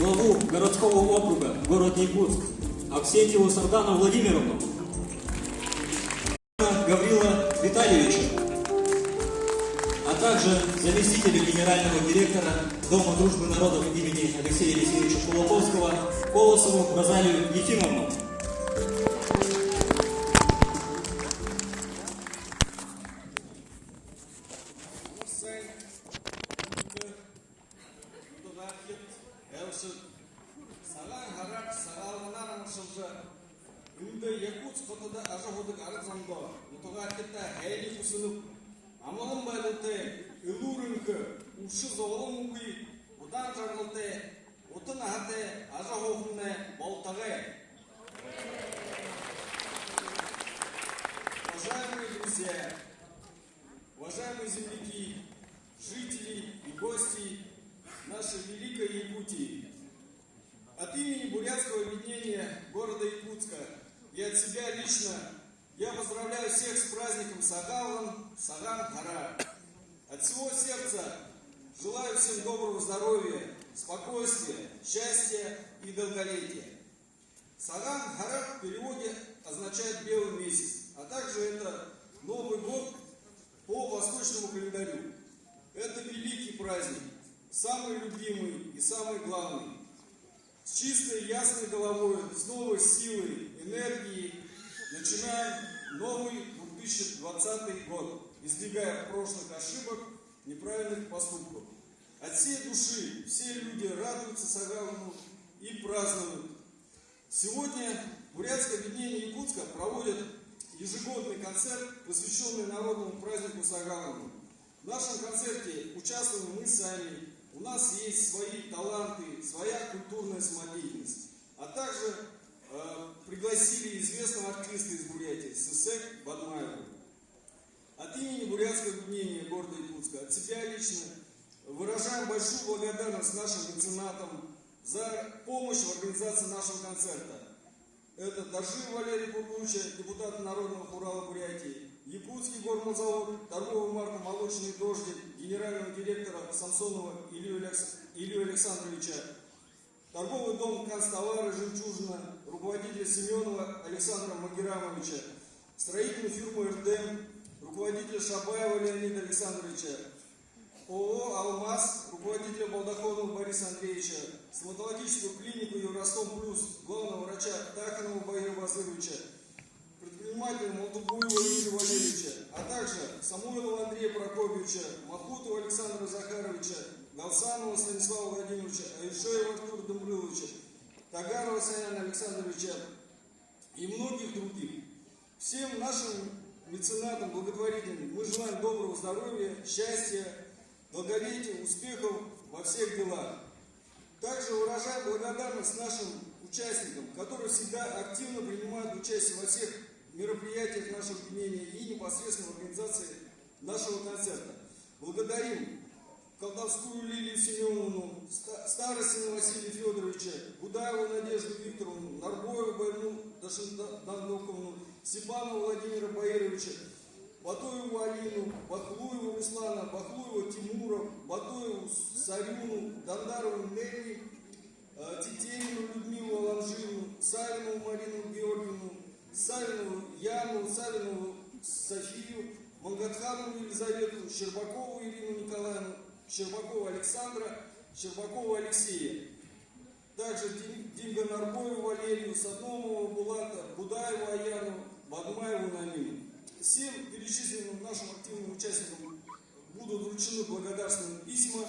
главу городского округа город Якутск Аксентьеву Сардану Владимировну, Гаврила Витальевича, а также заместителя генерального директора Дома дружбы народов имени Алексея Алексеевича Кулаковского Колосову Розалию Ефимовну. Уважаемые друзья, уважаемые земляки, жители и гости нашей великой Якутии, от имени бурятского объединения города Якутска и от себя лично я поздравляю всех с праздником Сагалом, Саган-Гара. От всего сердца желаю всем доброго здоровья, спокойствия, счастья и долголетия. Саган-Гара в переводе означает белый месяц, а также это Новый год по восточному календарю. Это великий праздник, самый любимый и самый главный. С чистой, ясной головой, с новой силой, энергией начинаем новый 2020 год, избегая прошлых ошибок, неправильных поступков. От всей души все люди радуются Сагалу и празднуют. Сегодня Бурятское объединение Якутска проводит ежегодный концерт, посвященный народному празднику Сагалу. В нашем концерте участвуем мы сами. У нас есть свои таланты, своя культурная самодеятельность. А также пригласили известного артиста из Бурятии, Сысек Бадмаеву. От имени Бурятского объединения города Якутска, от себя лично выражаем большую благодарность нашим меценатам за помощь в организации нашего концерта. Это Дажи Валерий Пугуча, депутат Народного хурала Бурятии, Якутский гормозавод, торговая марка «Молочный дождик», генерального директора Самсонова Илью Александровича, торговый дом «Канцтовары» «Жемчужина», руководителя Семенова Александра Магерамовича, строительную фирму «РДМ», руководителя Шабаева Леонида Александровича, ООО «Алмаз», руководителя Балдахонова Бориса Андреевича, стоматологическую клинику «Евростом Плюс», главного врача Таханова Баира Вазыровича, предпринимателя Молдубуева Юрия Валерьевича, а также Самойлова Андрея Прокопьевича, Махутова Александра Захаровича, Галсанова Станислава Владимировича, Аюшеева Артура Домрыловича, Тагарова Саяна Александровича и многих других. Всем нашим меценатам, благотворителям мы желаем доброго здоровья, счастья, долголетия, успехов во всех делах. Также выражаем благодарность нашим участникам, которые всегда активно принимают участие во всех мероприятиях нашего объединения и непосредственно в организации нашего концерта. Благодарим Колдовскую Лилию Семеновну, Старостина Василия Федоровича, Гудаеву Надежду Викторовну, Нарбоеву Байну Дандоковну, Степанова Владимира Баировича, Батоеву Алину, Бахлуеву Руслана, Бахлуева Тимура, Батоеву Сарюну, Дандарову Нелли, Тетееву Людмилу Аланжину, Савинову Марину Георгиевну, Савинову Яну, Савинову Софию, Мангатханову Елизавету, Щербакову Ирину Николаевну, Щербакова Александра, Щербакова Алексея. Также Димга Нарбоеву Валерию, Садномова Булата, Будаеву Аяну, Бадмаеву Намину. Всем перечисленным нашим активным участникам будут вручены благодарственные письма.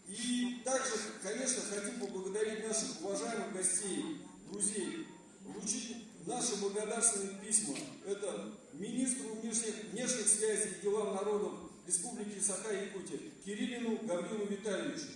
И также, конечно, хотим поблагодарить наших уважаемых гостей, друзей, вручить наши благодарственные письма. Это министру внешних связей и делам народов Республики Саха-Якутия Кириллину Гаврилу Витальевичу.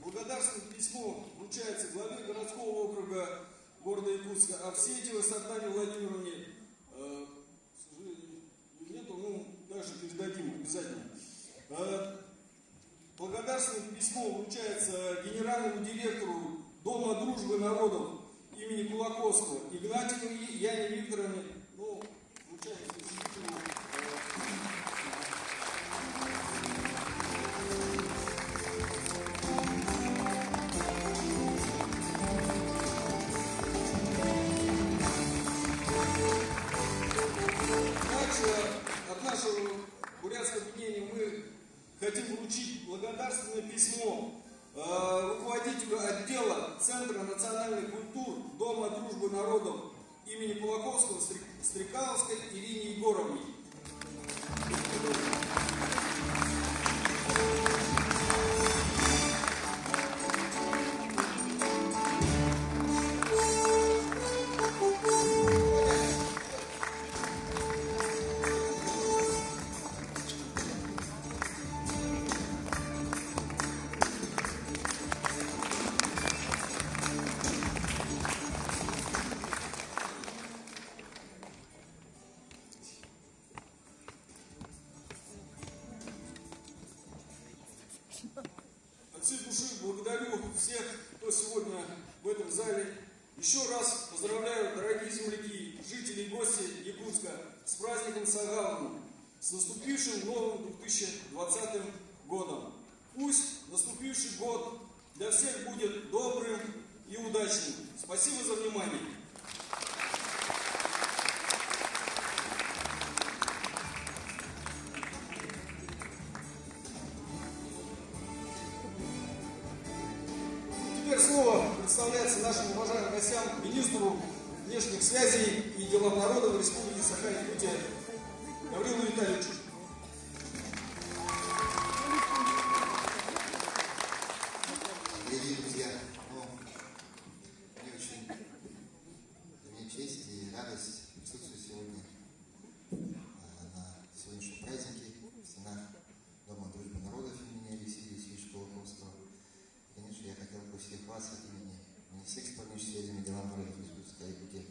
Благодарственное письмо вручается главе городского города Якутска, Овсентьевой Сардане Владимировне, к сожалению, нету, ну, также передадим обязательно. Благодарственное письмо вручается генеральному директору Дома дружбы народов имени Кулаковского Игнатьевой Яне Викторовне. Ну, вручается представителю. Также от нашего бурятского объединения мы хотим вручить благодарственное письмо руководителю отдела Центра национальных культур Дома дружбы народов имени Кулаковского Стрекаловской Ирине Егоровне. От всей души благодарю всех, кто сегодня в этом зале. Еще раз поздравляю, дорогие земляки, жители и гости Якутска, с праздником Сагалом, с наступившим новым 2020 годом. Пусть наступивший год для всех будет добрым и удачным. Спасибо за внимание. Теперь слово представляется нашим уважаемым гостям, министру внешних связей и делам народов Республики Саха-Якутия Гаврилу Витальевичу. Дорогие друзья, мне честь и радость присутствовать сегодня на сегодняшнем празднике в стенах Дома дружбы народов имени Алексея Алексеевича Кулаковского. Конечно, я хотел бы всех вас от имени Министерства по внешним связям и делам народов Республики Саха-Якутия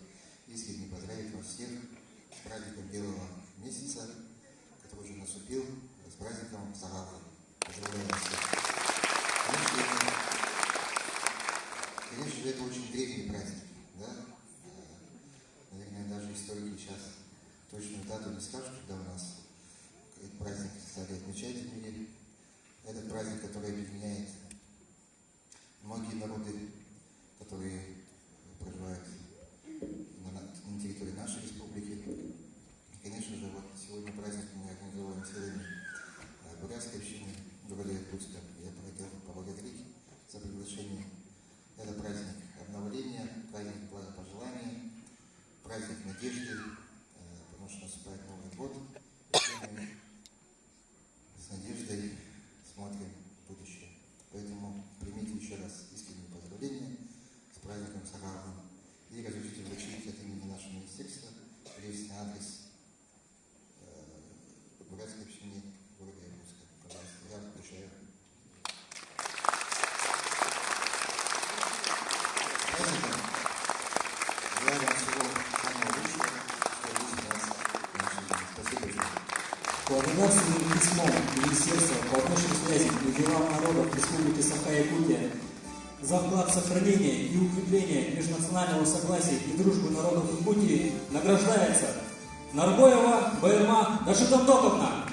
искренне поздравить вас всех с праздником Белого месяца, который уже наступил, с праздником Сагала. Поздравляю вас всех. Конечно, это очень древний праздник, да? Наверное, даже историки сейчас точную дату не скажут, когда у нас этот праздник стали отмечать в мире. Это праздник, который объединяет многие народы, которые проживают на территории нашей республики. И, конечно же, вот сегодня праздник мы организовываем целыми бурятской общины города Якутска. Я хотел поблагодарить за приглашение. Это праздник обновления, праздник благопожелания, праздник надежды, потому что наступает Новый год. И мы с надеждой смотрим в будущее. Поэтому примите еще раз искренние поздравления с праздником Сагалом и разрешите вручить от имени нашего министерства адресный адрес бурятской общины города Якутска. Пожалуйста, я вручаю. Благодарственным письмом Министерства по внешним связям и делам народов Республики Саха-Якутия за вклад в сохранение и укрепление межнационального согласия и дружбы народов Якутии награждается Нарбоева Байырма Дашидамдоковна.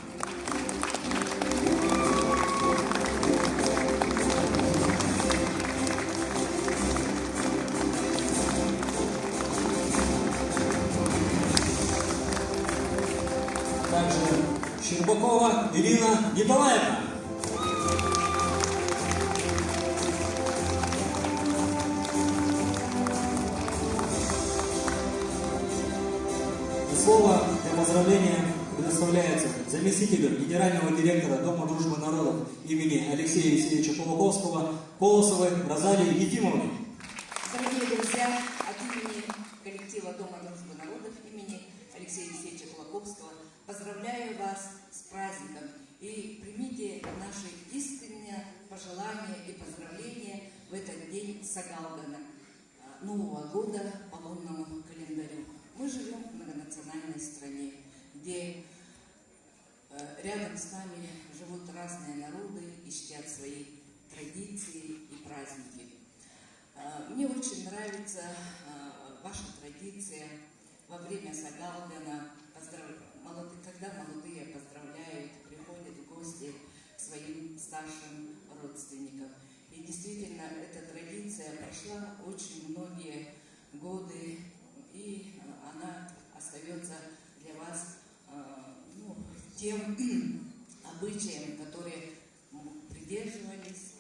Также Щербакова Ирина Николаевна. Слово для поздравления предоставляется заместителю генерального директора Дома дружбы народов имени Алексея Алексеевича Кулаковского Полосовой Розалии Ефимовны. Дорогие друзья, от имени коллектива Дома дружбы народов имени Алексея Алексеевича Кулаковского поздравляю вас с праздником и примите наши искренние пожелания и поздравления в этот день Сагалгана. Нового года по лунному календарю. Мы живем в многонациональной стране, где рядом с нами живут разные народы и чтят свои традиции и праздники. Мне очень нравится ваша традиция во время Сагалгана, когда молодые поздравляют, приходят в гости к своим старшим родственникам. И действительно, эта традиция прошла очень многие годы, и она остается для вас тем обычаем, которые придерживаются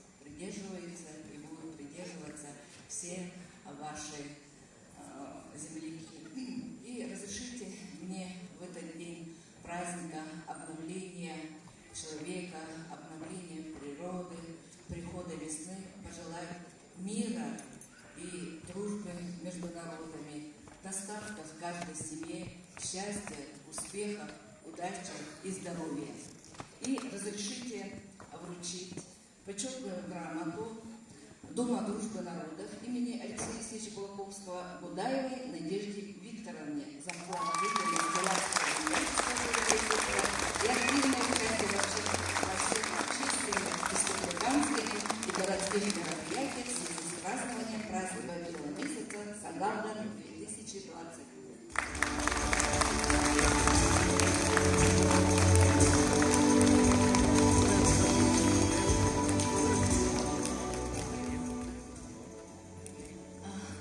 и будут придерживаться все ваши земляки. И разрешите мне в этот день праздника обновления человека, обновления природы, прихода весны пожелать мира и дружбы между народами, достатка в каждой семье, счастья, успехов, удачи и здоровья. И разрешите вручить почетную грамоту Дома дружбы народов имени Алексея Алексеевича Кулаковского Будаевой Надежде Викторовне за вклад в деятельность Геландского и активное участие во всех общественных, республиканских и городских мероприятиях в связи с празднованием праздника Белого месяца Сагалган 2020.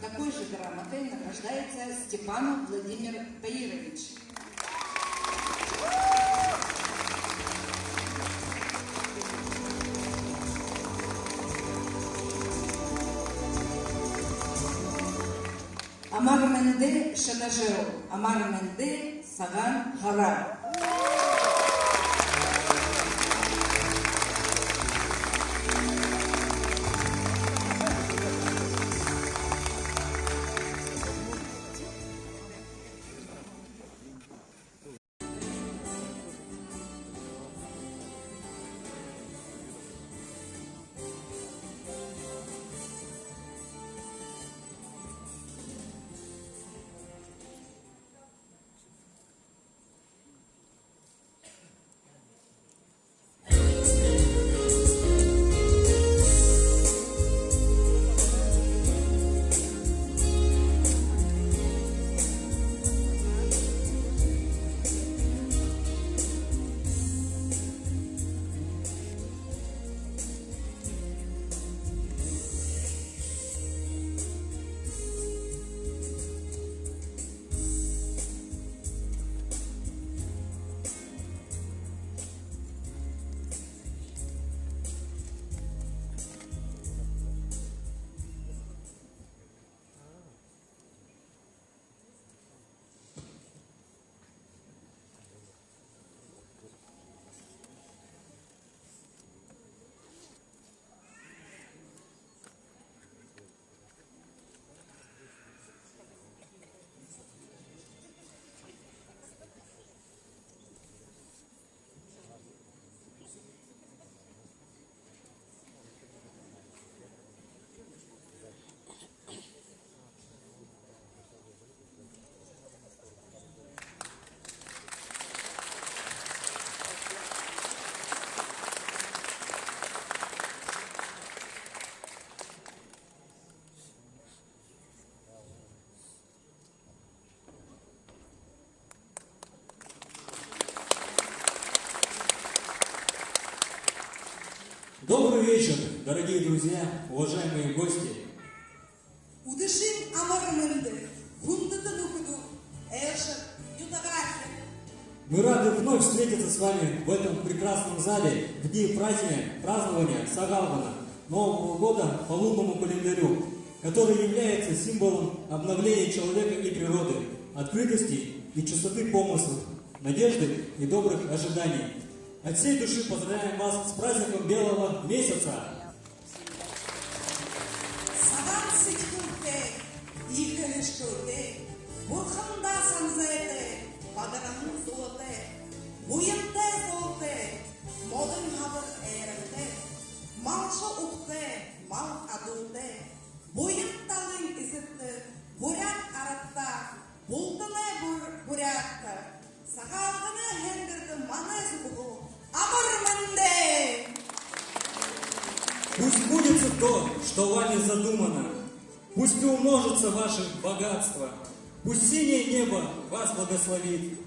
Такой же грамотой награждается Степанов Владимир Таирович. Амарменде Шанажео, Амарменде Саган Хара. Добрый вечер, дорогие друзья, уважаемые гости. Мы рады вновь встретиться с вами в этом прекрасном зале в дни празднования Сагалгана, Нового года по лунному календарю, который является символом обновления человека и природы, открытости и чистоты помыслов, надежды и добрых ожиданий. От всей души поздравляем вас с праздником Белого месяца! Малша ухте, мал адулте, буйын талын изетте, вами задумано. Пусть приумножится ваше богатство, пусть синее небо вас благословит,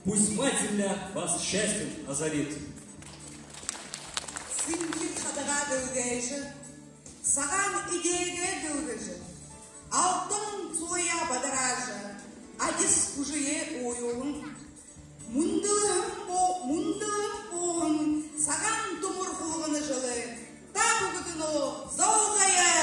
пусть Мать-Земля вас счастьем озарит. Синкит хадага дылгайжы, саган идеге дылгайжы, алтын суя бадаражы, адис кужие ойуын, мұндылым боғын, саган тумыр хулғыны жылы, табу күтіну зауғайы.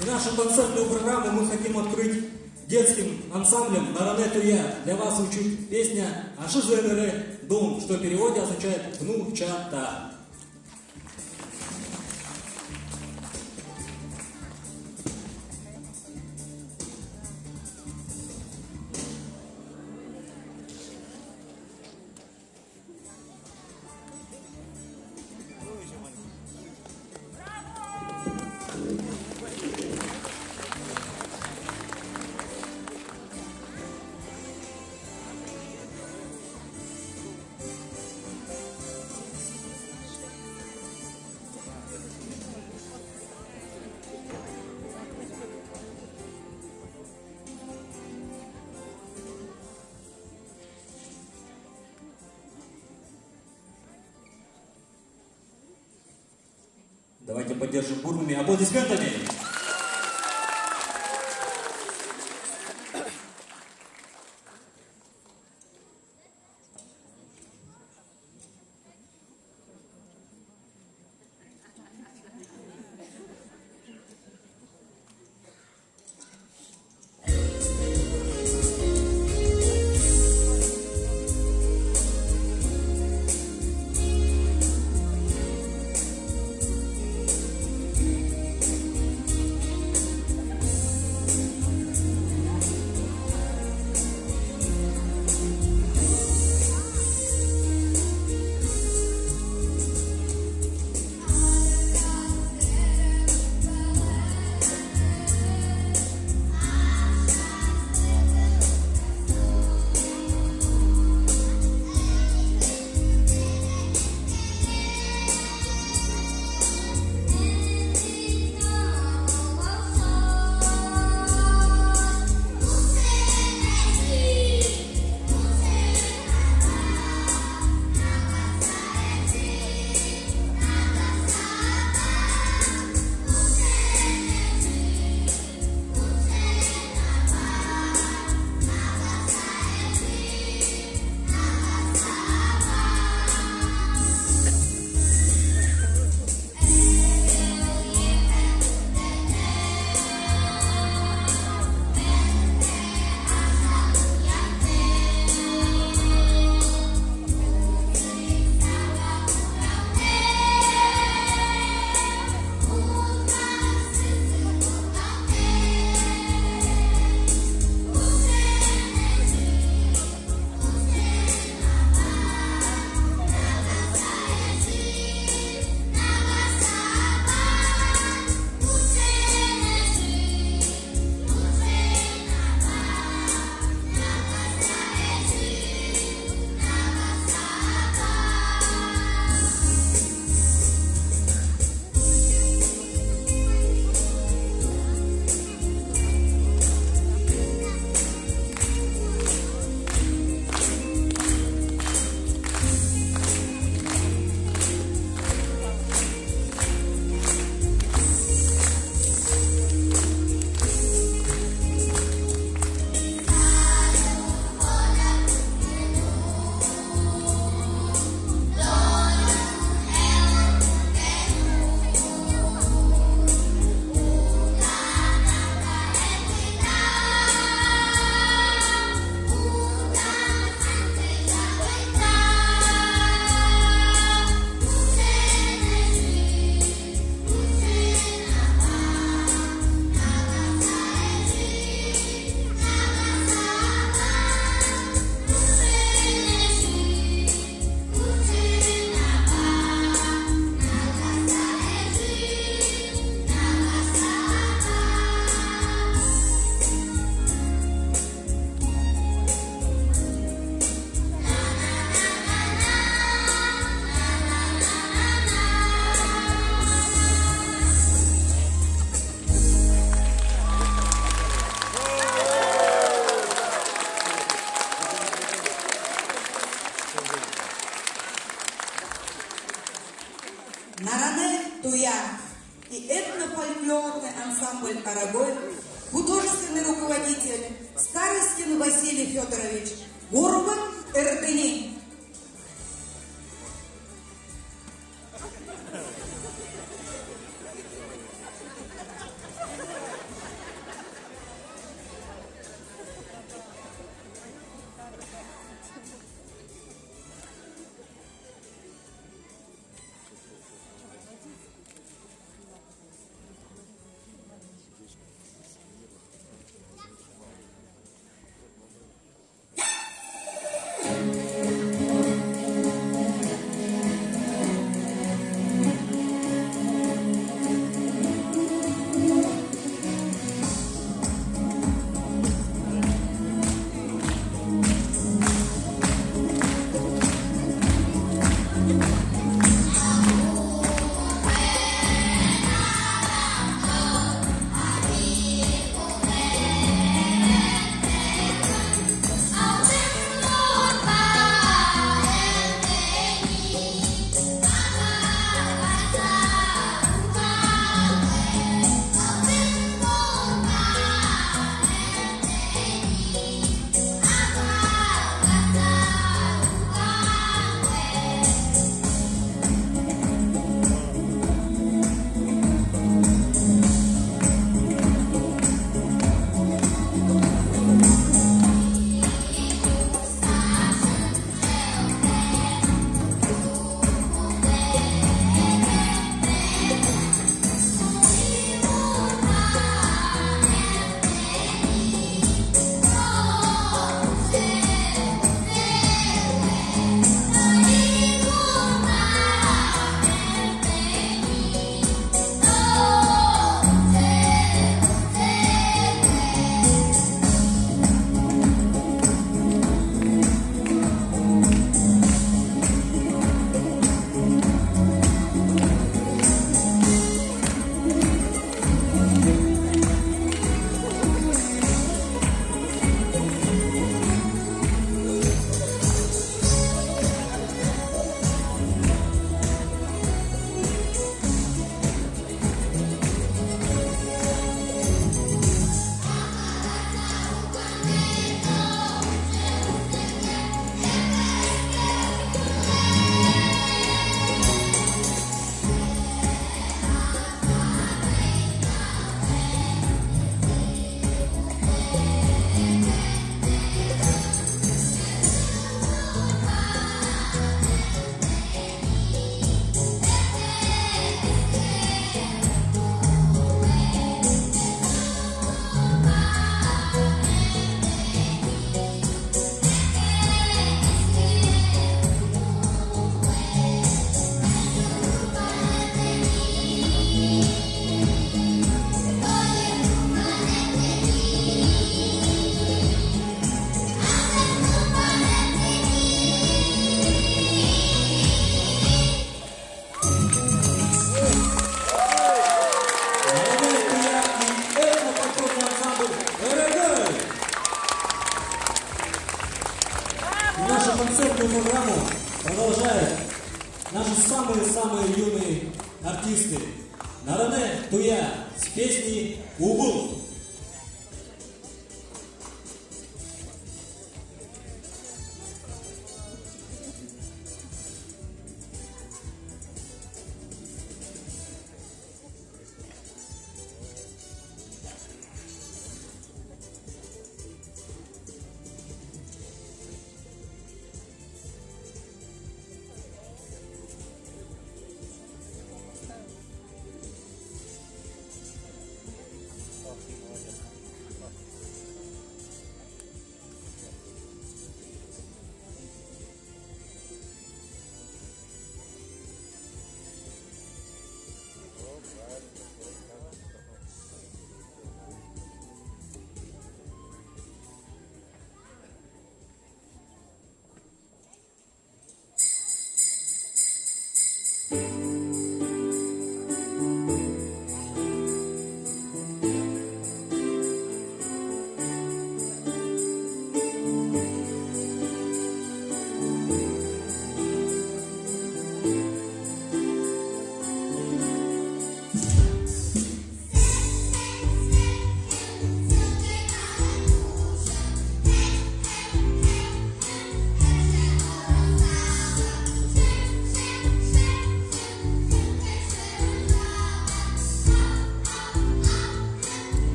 И нашу концертную программу мы хотим открыть детским ансамблем «Наране Туя». Для вас звучит песня «Ашизенере Дум», что в переводе означает «внучата». Давайте поддержим бурными аплодисментами. руководитель Старостин Василий Федорович, Горбан Эрдени. концертную программу продолжают наши самые-самые юные артисты. Наране Туя с песней «Убул».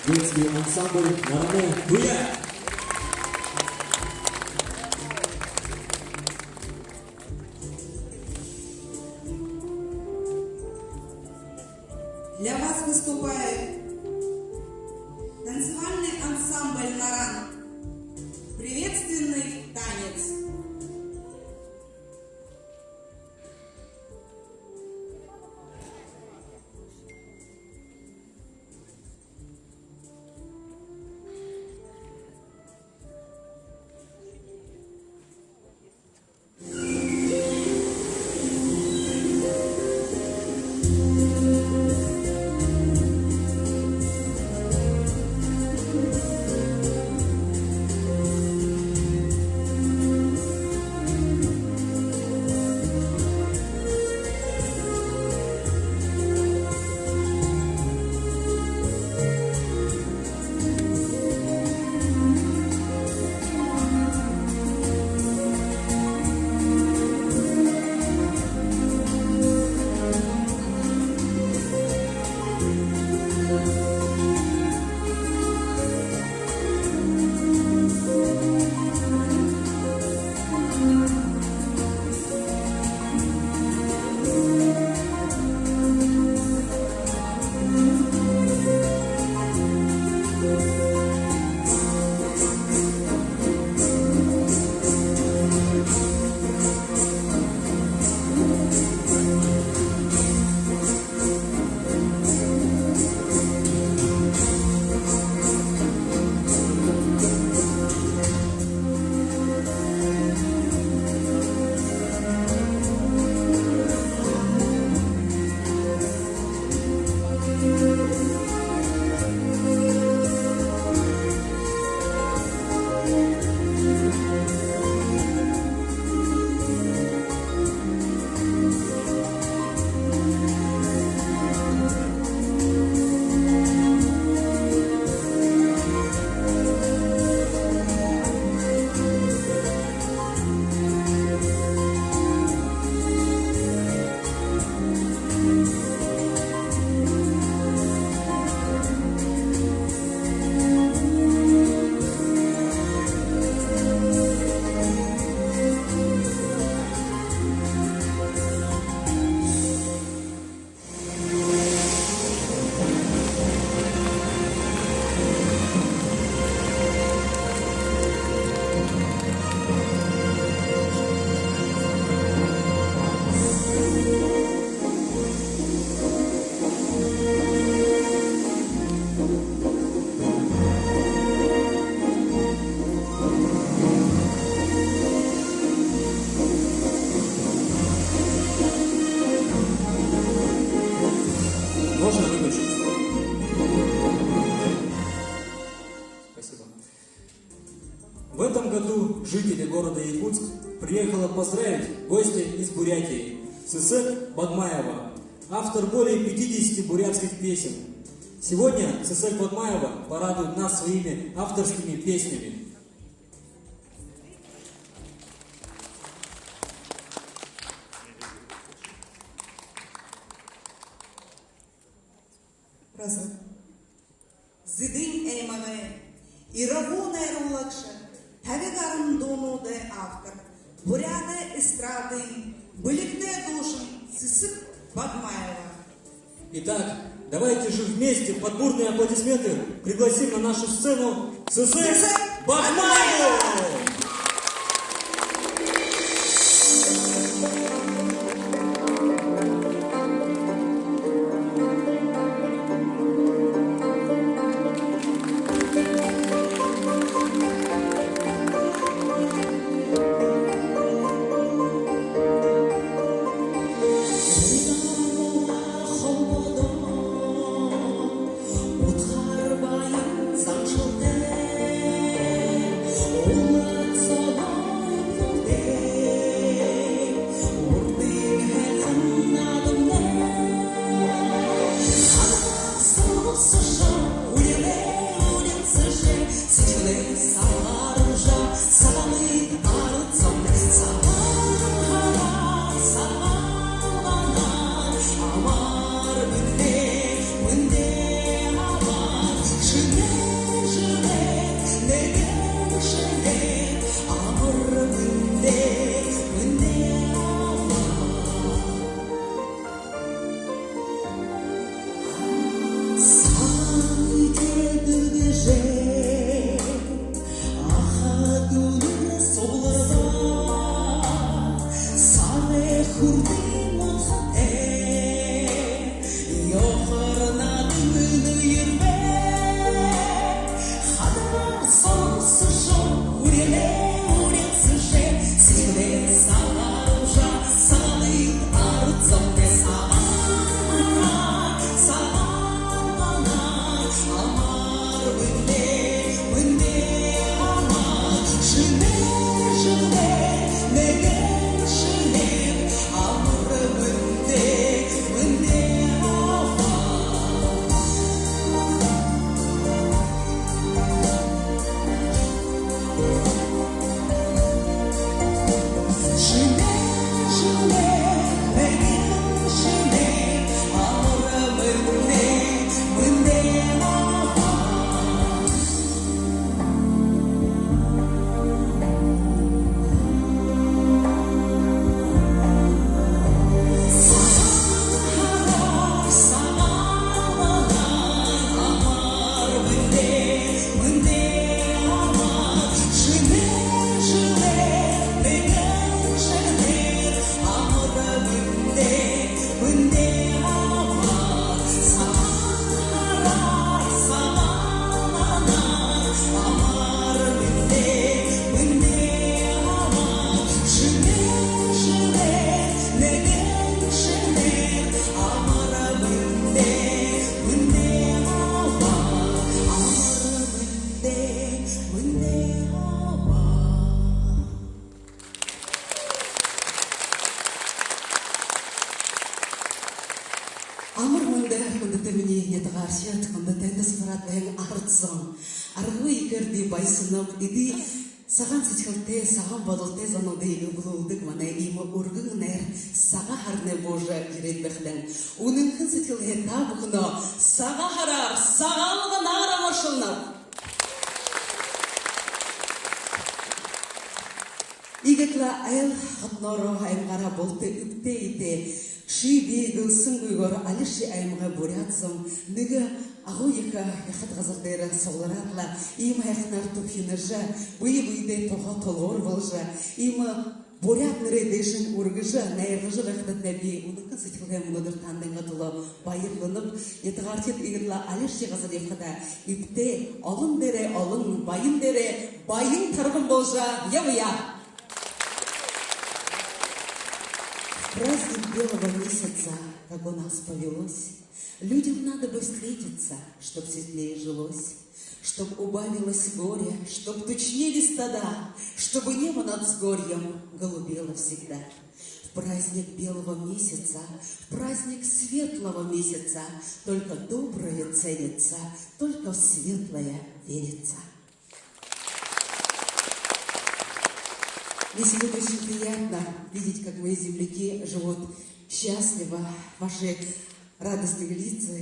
детский ансамбль «Народная дуя». Для вас выступает танцевальный ансамбль «Наран». Приветственный танец. Можно выключить? Спасибо. В этом году жители города Якутск приехала поздравить гостя из Бурятии Сысек Бадмаева, автор более 50 бурятских песен. Сегодня Сысек Бадмаева порадует нас своими авторскими песнями. Разы. Зидин эймане, иравуне рулакша, тавигарм донуде автор, буряде эстрады, быликне душин, Сысек Бадмаева. Итак, давайте же вместе под бурные аплодисменты пригласим на нашу сцену Сысек Бадмаеву! Oh Аршат хандатайда спаратайын арцсан. Аргы икерди байсынып иди саган сичхалте саган бодолте зануды ублудык мана има ургын нер сага харне божа ирет бехлен. Унын кын сичхалте табухно сага харар сагалга нара машылнап. Игетла айл хатноро аймгара болте үпте ите шиби гылсын гуйгор алиши аймга бурятсам ныга агуйка яхат газардера соларатла им хайхнар тупхинержа буйде тога толор болжа им бурят нередешин ургыжа найгыжа вахтат наби уныкын сытылган мудыр тандынга тулы байырлынып етгартет игетла алиши газадевкада үпте алын дере алын байын дере байын таргын болжа я Праздник белого месяца, как у нас повелось, людям надо бы встретиться, чтоб светлее жилось, чтоб убавилось горе, чтоб тучнели стада, чтобы небо над сгорьем голубело всегда. В праздник белого месяца, в праздник светлого месяца только доброе ценится, только в светлое верится. Мне сегодня очень приятно видеть, как мои земляки живут счастливо, ваши радостные лица,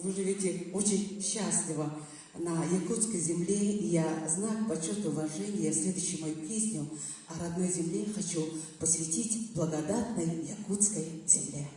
вы живете очень счастливо на якутской земле, и я знак почета и уважения следующую мою песню о родной земле хочу посвятить благодатной якутской земле.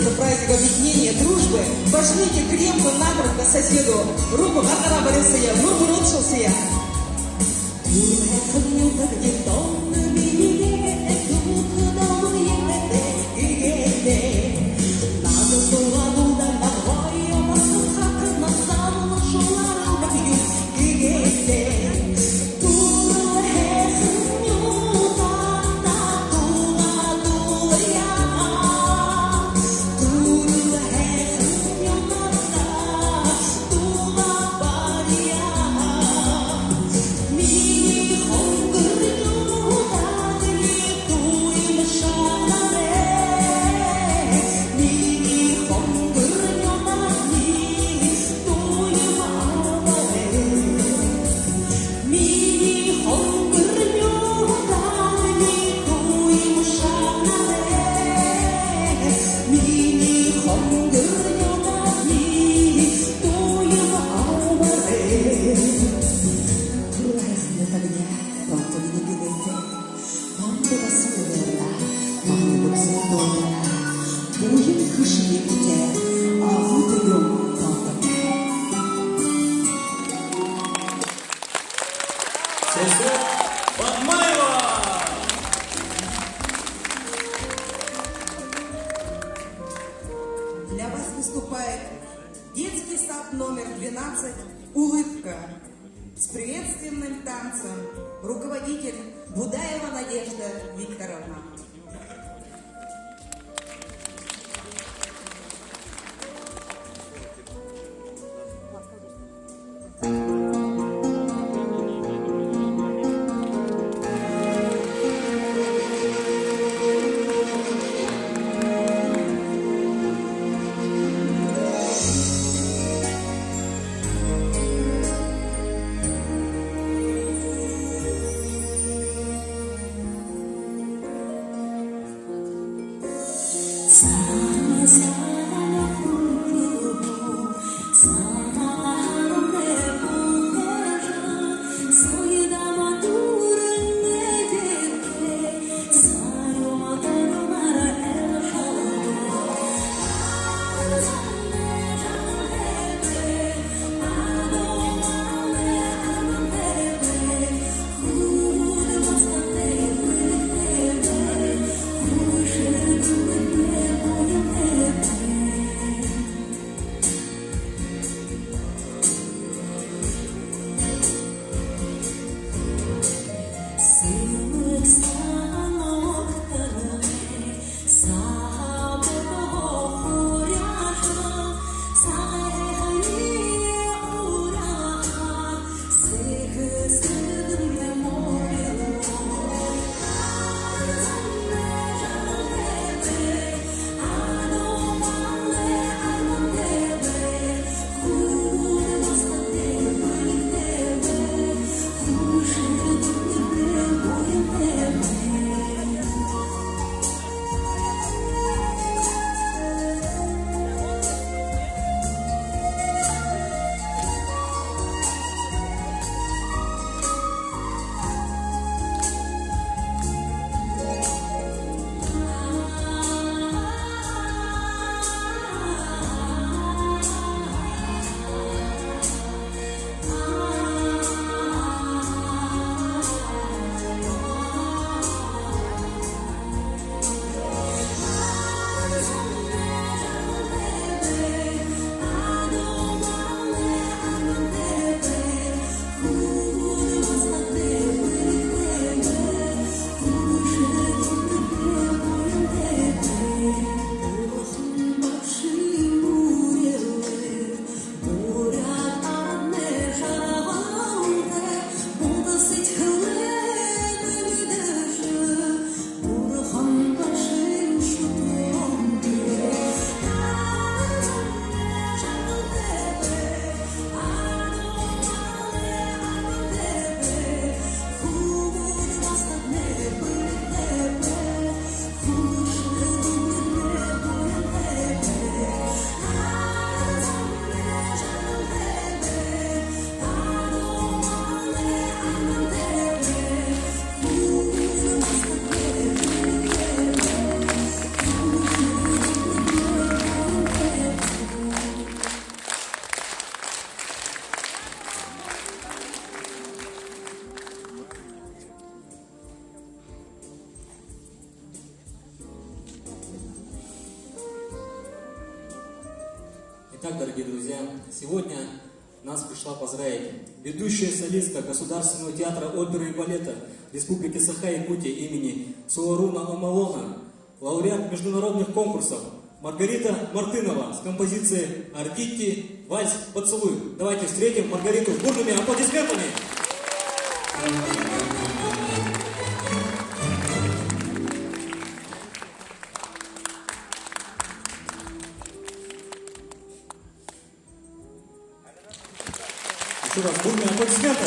Это праздник объединения, дружбы. Пожмите крепко, накрепко соседу руку, как она борется я, руку ручился я. номер 12 «Улыбка». С приветственным танцем руководитель Будаева Надежда Викторовна. Итак, дорогие друзья, сегодня нас пришла поздравить ведущая солистка Государственного театра оперы и балета Республики Саха-Якутия имени Суаруна Омалона, лауреат международных конкурсов Маргарита Мартынова с композицией «Артитти. Вальс. Поцелуй». Давайте встретим Маргариту бурными аплодисментами. Еще раз бурные аплодисменты.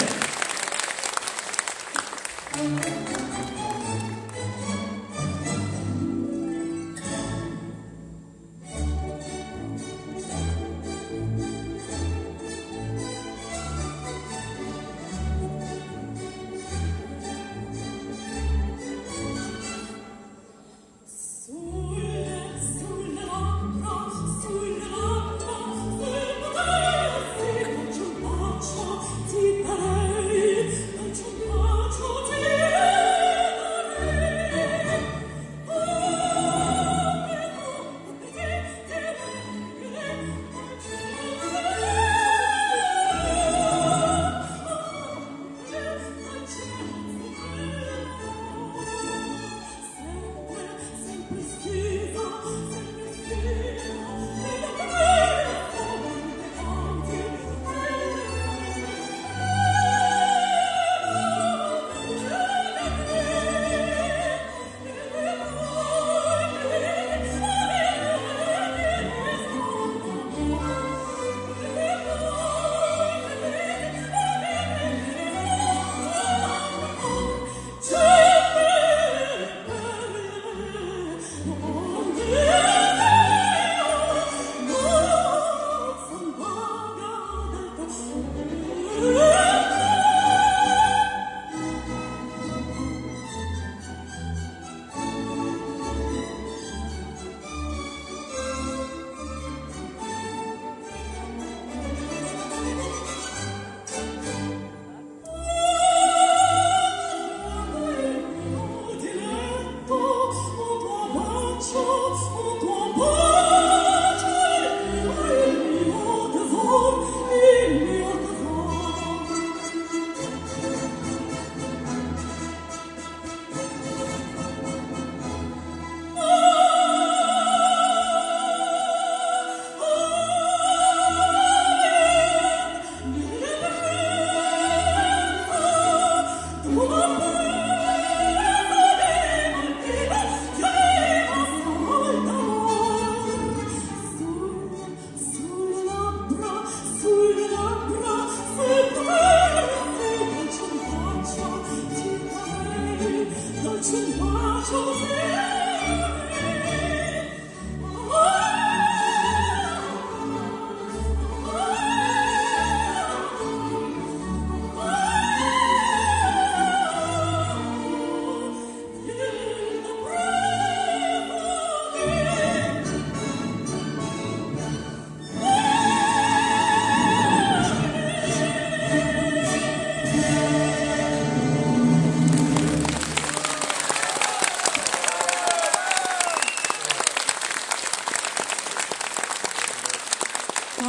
Ti parei, non c'è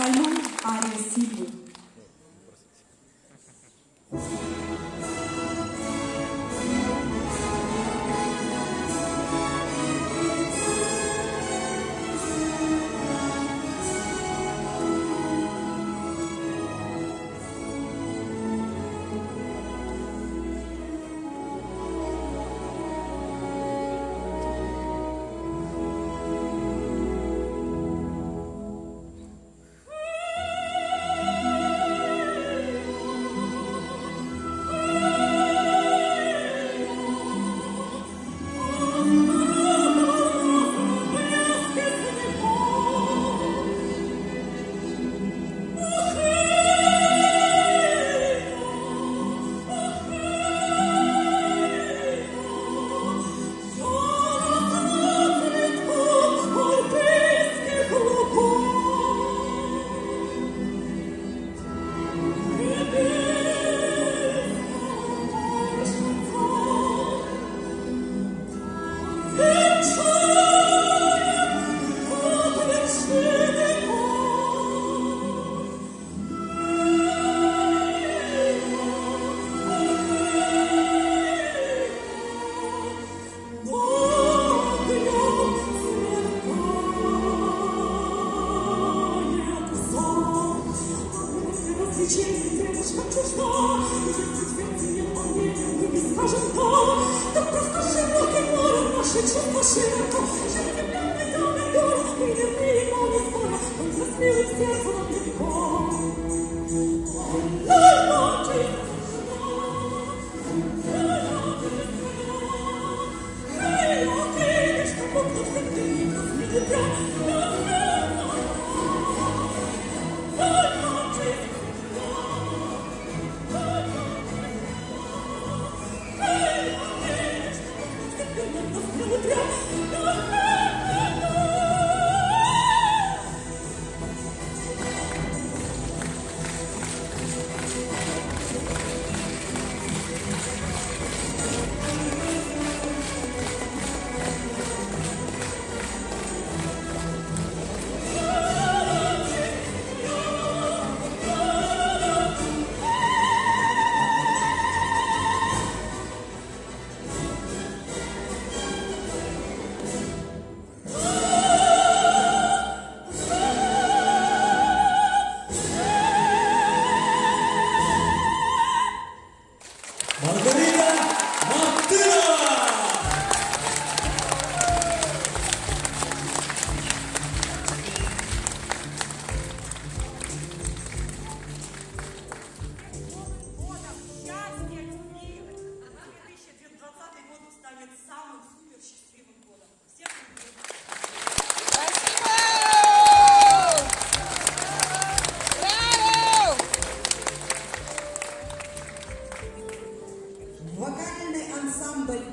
Пальма Ария Сильвы.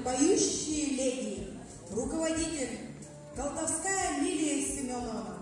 Поющие леди, руководитель Колдовская Лилия Семенова.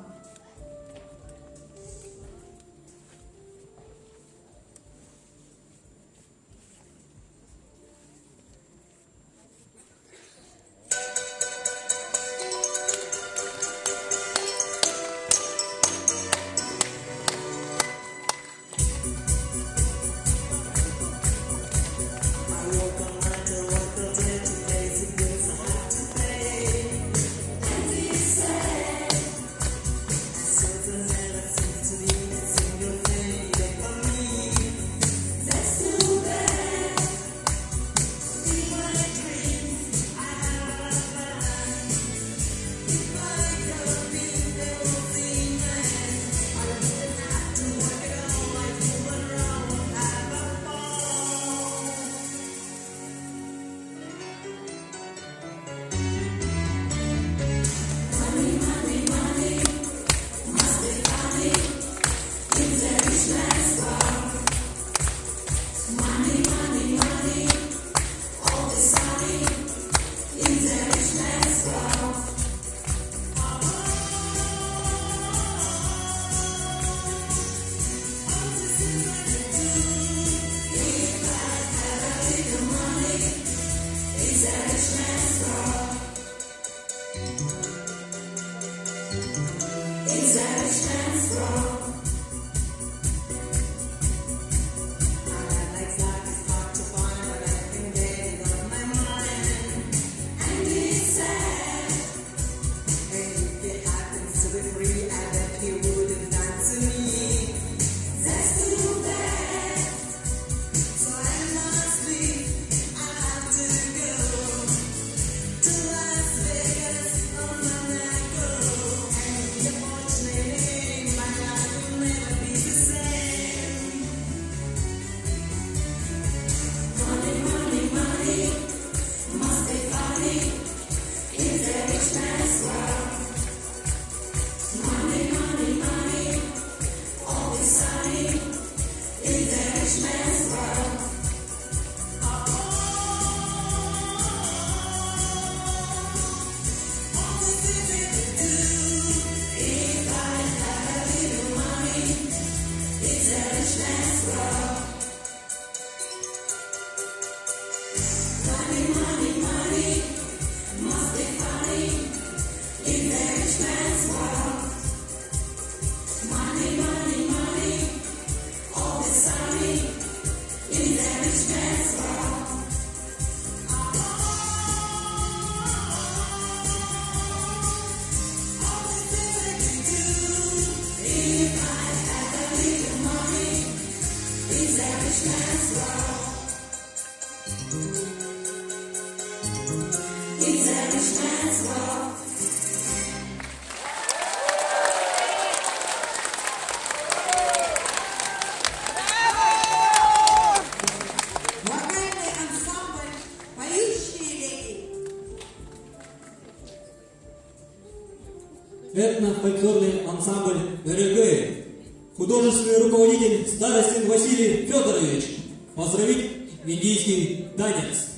этно-фольклорный ансамбль «Береги». Художественный руководитель Старостин Василий Федорович. Поздравить индийский танец.